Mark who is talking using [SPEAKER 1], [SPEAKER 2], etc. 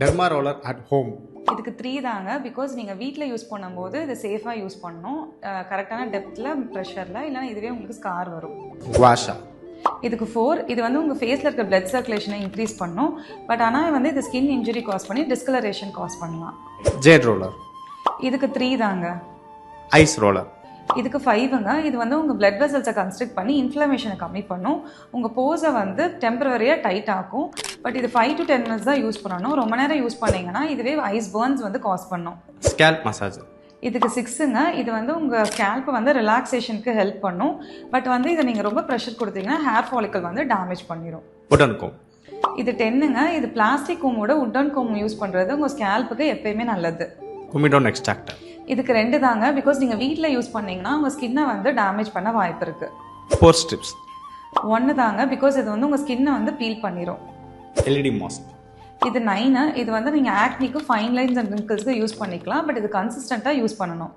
[SPEAKER 1] Derma roller at home.
[SPEAKER 2] இதுக்கு 3 தாங்க. Because நீங்கள் வீட்டில் யூஸ் பண்ணும்போது இது சேஃபாக யூஸ் பண்ணணும், கரெக்டான டெப்த்தில், ப்ரெஷரில், இல்லைனா இதுவே உங்களுக்கு ஸ்கார் வரும்.
[SPEAKER 1] குவாஷா.
[SPEAKER 2] இதுக்கு 4. இது வந்து உங்கள் ஃபேஸில் இருக்க பிளட் சர்க்குலேஷனை இன்க்ரீஸ் பண்ணும். பட் ஆனால் வந்து இது ஸ்கின் இன்ஜுரி காஸ் பண்ணி டிஸ்கலரேஷன் காஸ் பண்ணலாம்.
[SPEAKER 1] Jade roller.
[SPEAKER 2] இதுக்கு 3 தாங்க.
[SPEAKER 1] Ice roller.
[SPEAKER 2] இதுக்கு 5ங்க. இது வந்து உங்கள் பிளட் வெசல்ஸை கன்ஸ்ட்ரிக்ட் பண்ணி இன்ஃப்ளமேஷனை கம்மி பண்ணும். உங்கள் போஸை வந்து டெம்பரவரியாக டைட் ஆக்கும். பட் இது 5 to 10 minutes தான் யூஸ் பண்ணணும். ரொம்ப நேரம் யூஸ் பண்ணிங்கன்னா இதுவே ஐஸ் பர்ன்ஸ் வந்து காஸ் பண்ணும்.
[SPEAKER 1] Scalp massage.
[SPEAKER 2] இதுக்கு 6ங்க. இது வந்து உங்கள் ஸ்கேல்ப்பை வந்து ரிலாக்ஸேஷனுக்கு ஹெல்ப் பண்ணும். பட் வந்து இதை நீங்கள் ரொம்ப ப்ரெஷர் கொடுத்தீங்கன்னா ஹேர் ஃபாலிக்கல் வந்து டேமேஜ் பண்ணிடும்.
[SPEAKER 1] உடன் கோம்.
[SPEAKER 2] இது 10ங்க. இது பிளாஸ்டிக் கோமோட உட்டன் கோம் யூஸ் பண்ணுறது உங்கள் ஸ்கேல்ப்புக்கு எப்பயுமே நல்லது.
[SPEAKER 1] குமிடோன் எக்ஸ்ட்ராக்டர்.
[SPEAKER 2] இதுக்கு 2 தாங்க. பிகாஸ் நீங்கள் வீட்டில் யூஸ் பண்ணிங்கன்னா உங்கள் ஸ்கின்னை வந்து டேமேஜ் பண்ண வாய்ப்பு இருக்குது.
[SPEAKER 1] போர் ஸ்ட்ரிப்ஸ்.
[SPEAKER 2] 1 தாங்க. பிகாஸ் இது வந்து உங்கள் ஸ்கின்னை வந்து பீல் பண்ணிடும்.
[SPEAKER 1] LED mask.
[SPEAKER 2] இது 9. இது வந்து நீங்கள் ஆக்னிக்கு, ஃபைன் லைன்ஸ் அண்ட் ரிங்கிள்ஸ்க்கு யூஸ் பண்ணிக்கலாம். பட் இது கன்சிஸ்டண்ட்டாக யூஸ் பண்ணணும்.